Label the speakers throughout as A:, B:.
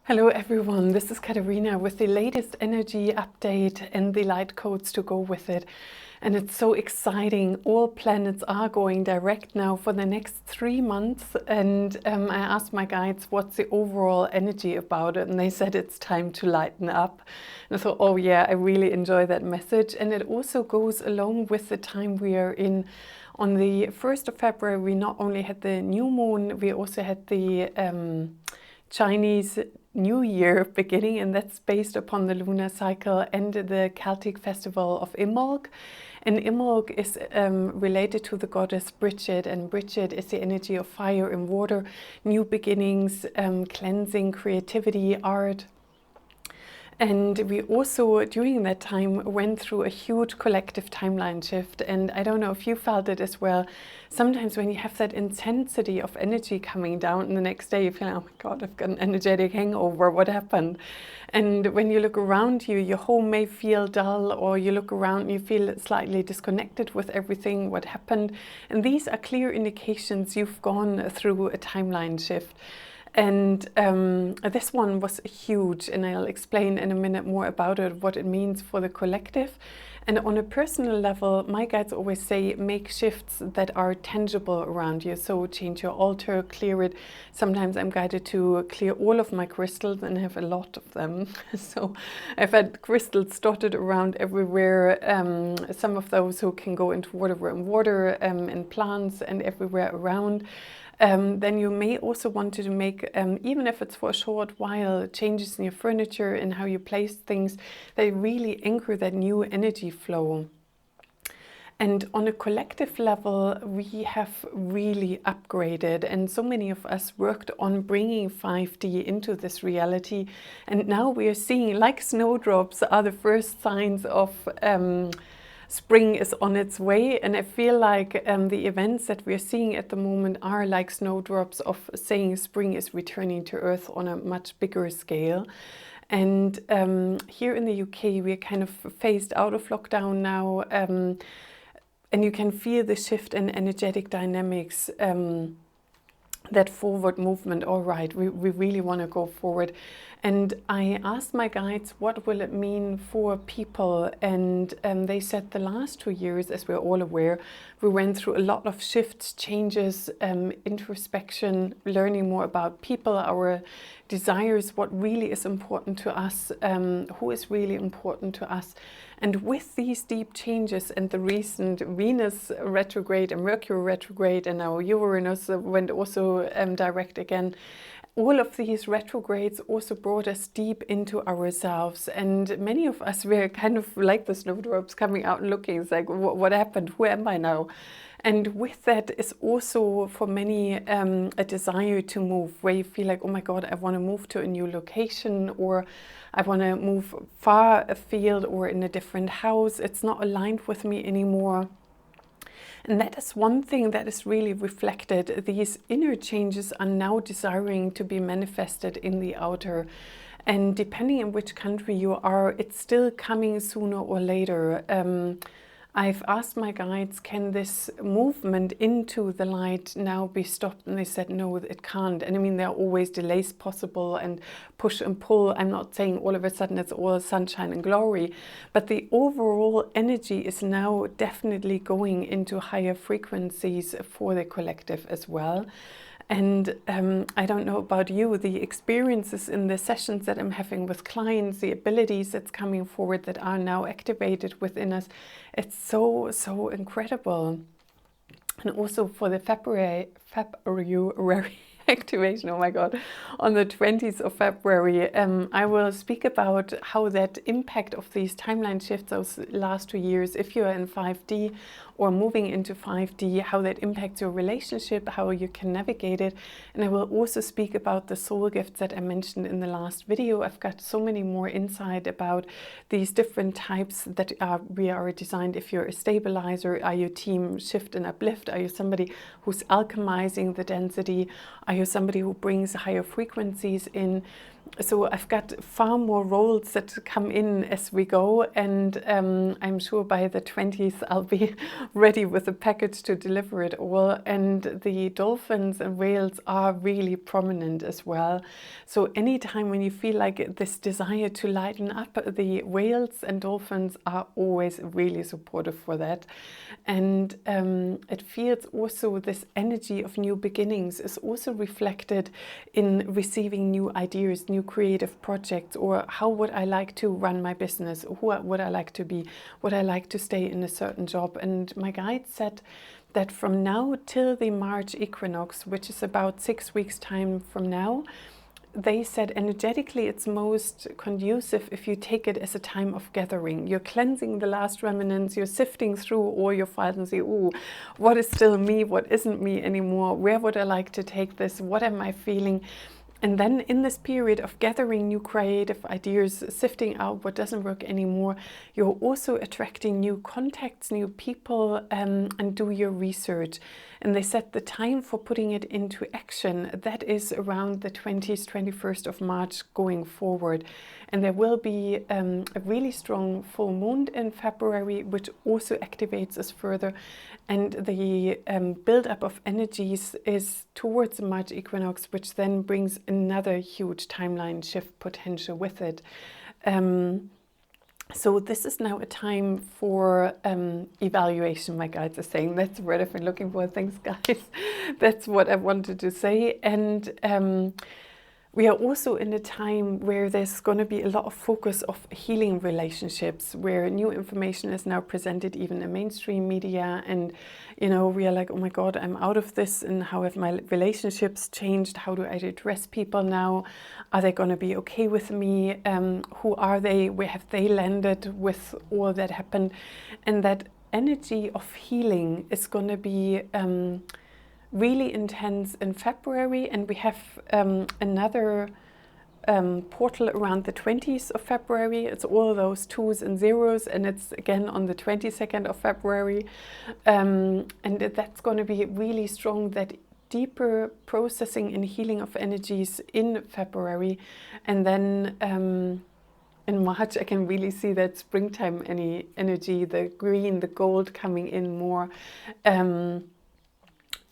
A: Hello everyone, this is Katarina with the latest energy update and the light codes to go with it. And it's so exciting. All planets are going direct now for the next 3 months. And I asked my guides, what's the overall energy about it? And they said it's time to lighten up. And I thought, oh yeah, I really enjoy that message. And it also goes along with the time we are in. On the 1st of February, we not only had the new moon, we also had the Chinese New Year beginning, and that's based upon the lunar cycle and the Celtic festival of Imbolc. And Imbolc is related to the goddess Bridget, and Bridget is the energy of fire and water, new beginnings, cleansing, creativity, art. And we also, during that time, went through a huge collective timeline shift. And I don't know if you felt it as well. Sometimes when you have that intensity of energy coming down, and the next day you feel, oh my God, I've got an energetic hangover, what happened? And when you look around you, your home may feel dull, or you look around and you feel slightly disconnected with everything, what happened. And these are clear indications you've gone through a timeline shift. And this one was huge, and I'll explain in a minute more about it, what it means for the collective. And on a personal level, my guides always say, make shifts that are tangible around you. So change your altar, clear it. Sometimes I'm guided to clear all of my crystals, and I have a lot of them. So I've had crystals dotted around everywhere. Some of those who can go into water and plants and everywhere around. Then you may also want to make, even if it's for a short while, changes in your furniture and how you place things, they really anchor that new energy flow. And on a collective level, we have really upgraded, and so many of us worked on bringing 5D into this reality. And now we are seeing, like snowdrops are the first signs of spring is on its way, and I feel like the events that we're seeing at the moment are like snowdrops of saying spring is returning to Earth on a much bigger scale. And here in the UK, we're kind of phased out of lockdown now, and you can feel the shift in energetic dynamics, that forward movement. All right, we really want to go forward. And I asked my guides, what will it mean for people? And they said the last 2 years, as we're all aware, we went through a lot of shifts, changes, introspection, learning more about people, our desires, what really is important to us, who is really important to us. And with these deep changes and the recent Venus retrograde and Mercury retrograde, and now Uranus went also direct again, all of these retrogrades also brought us deep into ourselves. And many of us were kind of like the snowdrops coming out and looking. It's like, what happened? Who am I now? And with that is also for many a desire to move, where you feel like, oh my God, I want to move to a new location, or I want to move far afield or in a different house. It's not aligned with me anymore. And that is one thing that is really reflected. These inner changes are now desiring to be manifested in the outer. And depending on which country you are, it's still coming sooner or later. I've asked my guides, can this movement into the light now be stopped? And they said, no, it can't. And I mean, there are always delays possible and push and pull. I'm not saying all of a sudden it's all sunshine and glory, but the overall energy is now definitely going into higher frequencies for the collective as well. And I don't know about you, the experiences in the sessions that I'm having with clients, the abilities that's coming forward that are now activated within us, it's so, so incredible. And also for the February activation, oh my God, on the 20th of February, I will speak about how that impact of these timeline shifts those last 2 years, if you're in 5D or moving into 5D, how that impacts your relationship, how you can navigate it. And I will also speak about the soul gifts that I mentioned in the last video. I've got so many more insight about these different types that we are designed. If you're a stabilizer, are you team shift and uplift? Are you somebody who's alchemizing the density? Are you somebody who brings higher frequencies in? So I've got far more roles that come in as we go, and I'm sure by the 20th I'll be ready with a package to deliver it all. And the dolphins and whales are really prominent as well. So anytime when you feel like this desire to lighten up, the whales and dolphins are always really supportive for that. And it feels also this energy of new beginnings is also reflected in receiving new ideas, new creative projects, or how would I like to run my business, who would I like to be, would I like to stay in a certain job. And my guide said that from now till the March equinox, which is about 6 weeks time from now, they said energetically it's most conducive if you take it as a time of gathering. You're cleansing the last remnants, you're sifting through all your files and say, oh, what is still me, what isn't me anymore, where would I like to take this, what am I feeling? And then in this period of gathering new creative ideas, sifting out what doesn't work anymore, you're also attracting new contacts, new people, and do your research. And they said the time for putting it into action, that is around the 20th, 21st of March going forward. And there will be a really strong full moon in February, which also activates us further. And the build-up of energies is towards the March equinox, which then brings another huge timeline shift potential with it. So this is now a time for evaluation, my guides are saying. That's the word I've been looking for. Thanks, guys. That's what I wanted to say. And we are also in a time where there's going to be a lot of focus of healing relationships, where new information is now presented even in mainstream media. And, you know, we are like, oh my God, I'm out of this. And how have my relationships changed? How do I address people now? Are they going to be okay with me? Who are they? Where have they landed with all that happened? And that energy of healing is going to be really intense in February, and we have another portal around the 20th of February. It's all those 2s and 0s, and it's again on the 22nd of February, and that's going to be really strong, that deeper processing and healing of energies in February. And then in March I can really see that springtime energy, the green, the gold coming in more,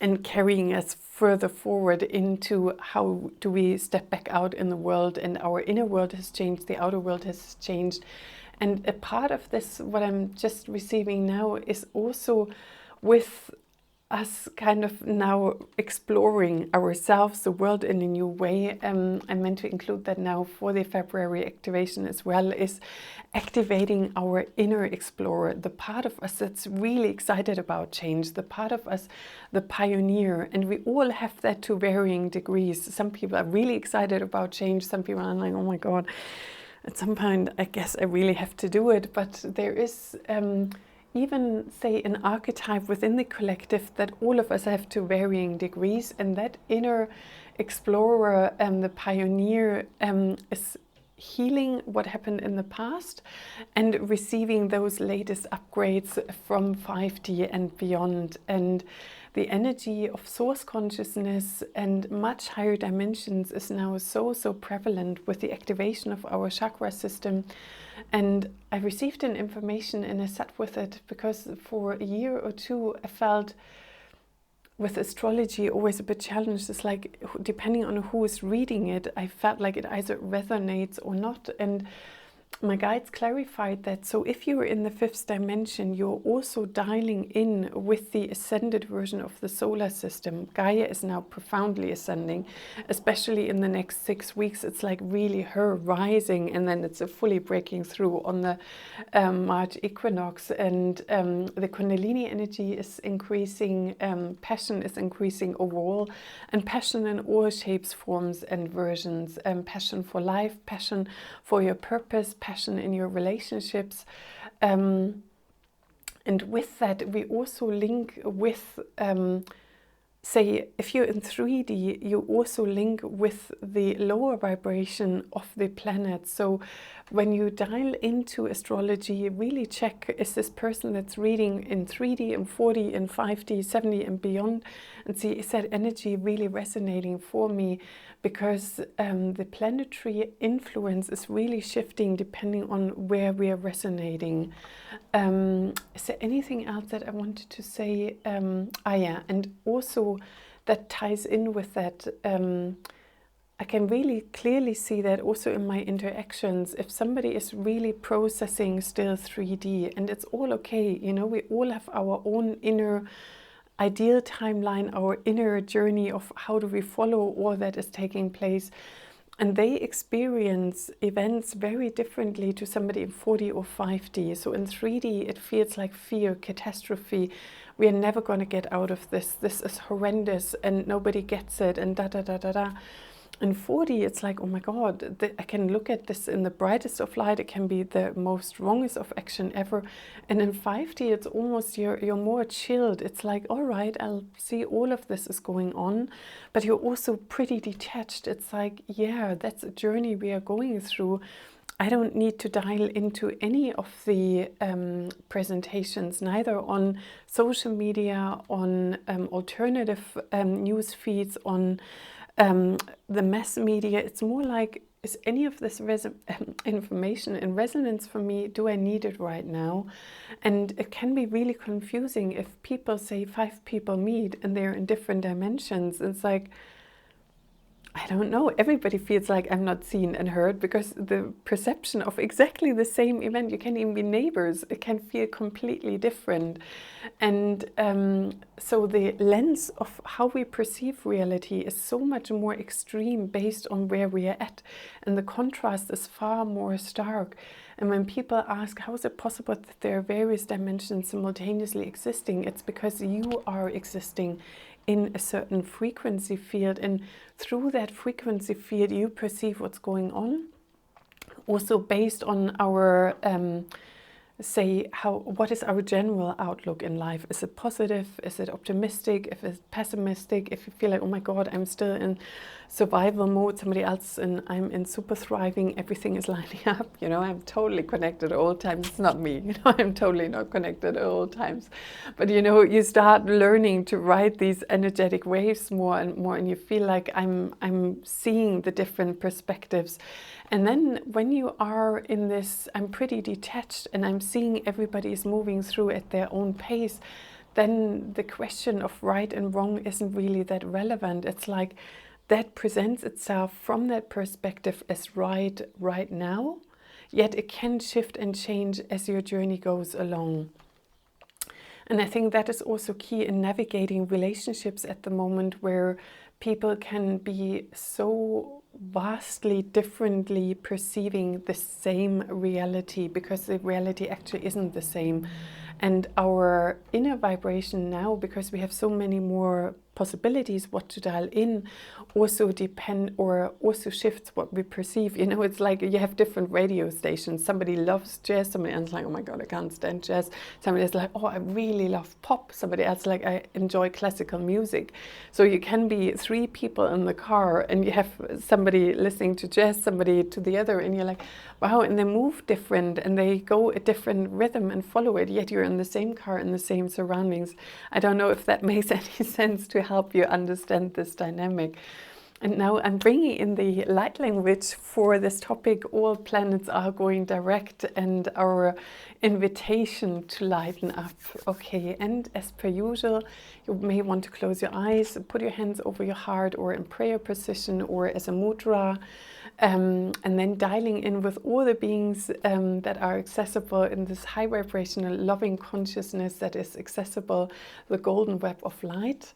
A: and carrying us further forward into how do we step back out in the world. And our inner world has changed, the outer world has changed. And a part of this, what I'm just receiving now, is also with us kind of now exploring ourselves, the world in a new way. I meant to include that now for the February activation as well, is activating our inner explorer, the part of us that's really excited about change, the part of us, the pioneer. And we all have that to varying degrees. Some people are really excited about change. Some people are like, oh my God, at some point, I guess I really have to do it. But there is even, say, an archetype within the collective that all of us have to varying degrees, and that inner explorer and the pioneer is healing what happened in the past and receiving those latest upgrades from 5D and beyond. And the energy of source consciousness and much higher dimensions is now so prevalent with the activation of our chakra system. And I received an information and I sat with it, because for a year or two I felt with astrology always a bit challenged. It's like, depending on who is reading it, I felt like it either resonates or not. And my guides clarified that, so if you're in the 5th dimension, you're also dialing in with the ascended version of the solar system. Gaia is now profoundly ascending, especially in the next 6 weeks. It's like really her rising, and then it's a fully breaking through on the March equinox. And the Kundalini energy is increasing, passion is increasing overall, and passion in all shapes, forms and versions. Passion for life, passion for your purpose, passion in your relationships. And with that, we also link with, say, if you're in 3D, you also link with the lower vibration of the planet. So when you dial into astrology, really check, is this person that's reading in 3D, in 4D, in 5D, 7D and beyond? and see, is that energy really resonating for me? Because the planetary influence is really shifting depending on where we are resonating. Is there anything else that I wanted to say? Yeah, and also that ties in with that. I can really clearly see that also in my interactions. If somebody is really processing still 3D, and it's all okay, you know, we all have our own inner ideal timeline, our inner journey of how do we follow all that is taking place. And they experience events very differently to somebody in 4D or 5D. So in 3D, it feels like fear, catastrophe. We are never going to get out of this. This is horrendous and nobody gets it and da da da da da. In 4D, it's like, oh my God, I can look at this in the brightest of light. It can be the most wrongest of action ever. And in 5D, it's almost you're more chilled. It's like, all right, I'll see all of this is going on, but you're also pretty detached. It's like, yeah, that's a journey we are going through. I don't need to dial into any of the presentations, neither on social media, on alternative news feeds, on the mass media. It's more like, is any of this information in resonance for me? Do I need it right now? And it can be really confusing if people say 5 people meet and they're in different dimensions. It's like, I don't know, everybody feels like I'm not seen and heard, because the perception of exactly the same event, you can even be neighbors, it can feel completely different. And so the lens of how we perceive reality is so much more extreme based on where we are at. And the contrast is far more stark. And when people ask, how is it possible that there are various dimensions simultaneously existing? It's because you are existing in a certain frequency field, and through that frequency field you perceive what's going on, also based on our what is our general outlook in life. Is it positive? Is it optimistic? If it's pessimistic, if you feel like, oh my God, I'm still in survival mode, somebody else and I'm in super thriving, everything is lining up, you know, I'm totally connected at all times. It's not me, you know, I'm totally not connected at all times. But you know, you start learning to ride these energetic waves more and more, and you feel like I'm seeing the different perspectives. And then when you are in this, I'm pretty detached and I'm seeing everybody is moving through at their own pace, then the question of right and wrong isn't really that relevant. It's like that presents itself from that perspective as right now, yet it can shift and change as your journey goes along. And I think that is also key in navigating relationships at the moment, where people can be so vastly differently perceiving the same reality, because the reality actually isn't the same. And our inner vibration now, because we have so many more possibilities what to dial in, also also shifts what we perceive. You know, it's like you have different radio stations. Somebody loves jazz, somebody else is like, oh my God, I can't stand jazz. Somebody else is like, oh, I really love pop. Somebody else is like, I enjoy classical music. So you can be 3 people in the car and you have somebody listening to jazz, somebody to the other, and you're like, wow, and they move different and they go a different rhythm and follow it, yet you're in the same car, in the same surroundings. I don't know if that makes any sense to help you understand this dynamic. And now I'm bringing in the light language for this topic, all planets are going direct, and our invitation to lighten up. Okay, and as per usual, you may want to close your eyes, put your hands over your heart or in prayer position or as a mudra, and then dialing in with all the beings that are accessible in this high vibrational loving consciousness that is accessible, the golden web of light.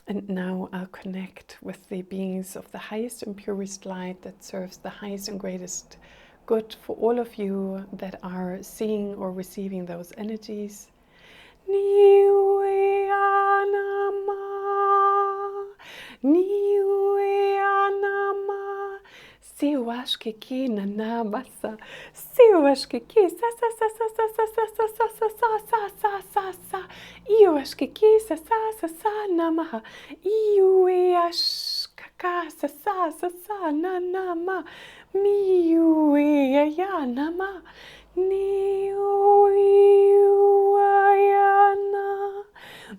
A: And now I'll connect with the beings of the highest and purest light that serves the highest and greatest good for all of you that are seeing or receiving those energies. Niue anama, niue anama, siwashkiki nanamasa, siwashkiki sa sa sa sa sa sa sa sa sa sa sa sa sa sa, iwashkiki sa sa sa sa namaha, iue ashkaka sa sa sa sa nanama, miue ya nama. Niuiuayana,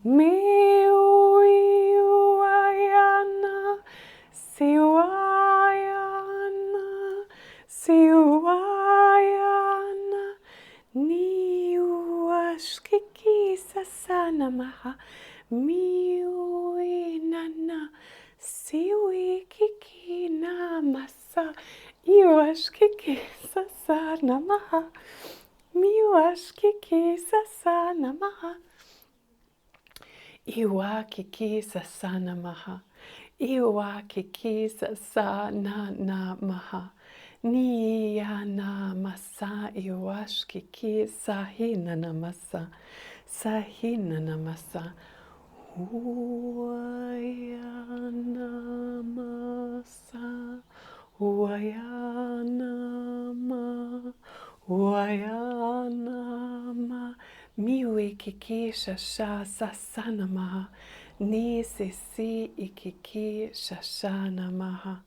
A: Miui Siwayana, Siwayana, Niuashkiki Sasanamaha, Miuinana, Siwi Kiki Namasa, Iwashkiki Sasanamaha, Miwashkiki Sasanamaha. Iwa kiki sasana maha. Iwa kiki sasana na maha. Niyana masa iwash kiki sahina namasa. Sahina namasa. Huayana masa. Huayana ma. Huayana ma. Miwe kiki shasha sasana maha. Ni sisi ikiki shashana maha.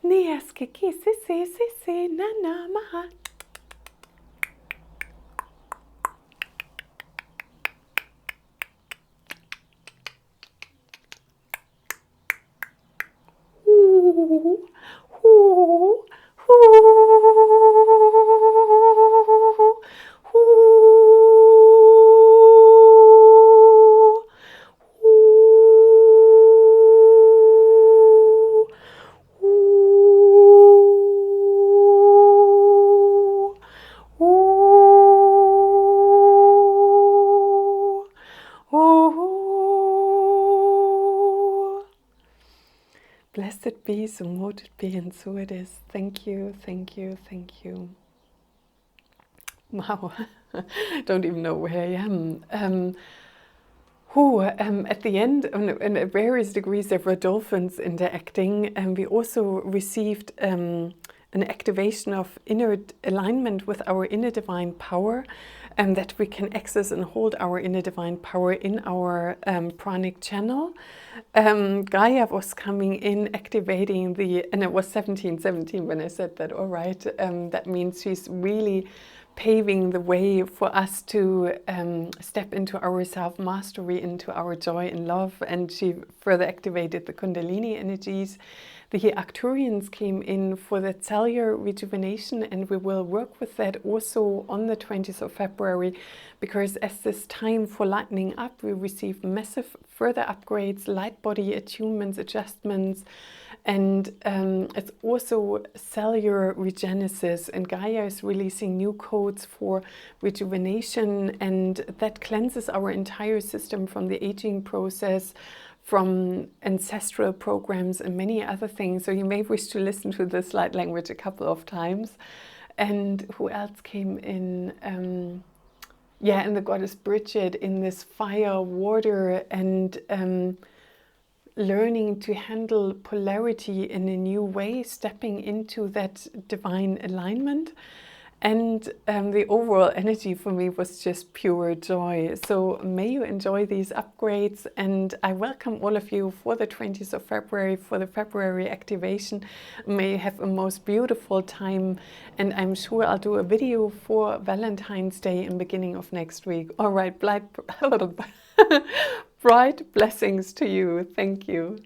A: Nias kiki sisi sisi nana maha. Blessed be, so mote it be, and so it is. Thank you, thank you, thank you. Wow, don't even know where I am. At the end, in various degrees, there were dolphins interacting, and we also received an activation of inner alignment with our inner divine power, and that we can access and hold our inner divine power in our pranic channel. Gaia was coming in, activating and it was 1717 when I said that, all right, that means she's really paving the way for us to step into our self-mastery, into our joy and love, and she further activated the Kundalini energies. The Aquarians came in for that cellular rejuvenation, and we will work with that also on the 20th of February, because as this time for lightening up, we receive massive further upgrades, light body attunements, adjustments, and it's also cellular regenesis, and Gaia is releasing new codes for rejuvenation, and that cleanses our entire system from the aging process, from ancestral programs and many other things. So you may wish to listen to this light language a couple of times. And who else came in? And the goddess Bridget in this fire, water, and learning to handle polarity in a new way, stepping into that divine alignment. And the overall energy for me was just pure joy. So may you enjoy these upgrades, and I welcome all of you for the 20th of February, for the February activation. May you have a most beautiful time, and I'm sure I'll do a video for Valentine's Day in the beginning of next week. All right, bright blessings to you. Thank you.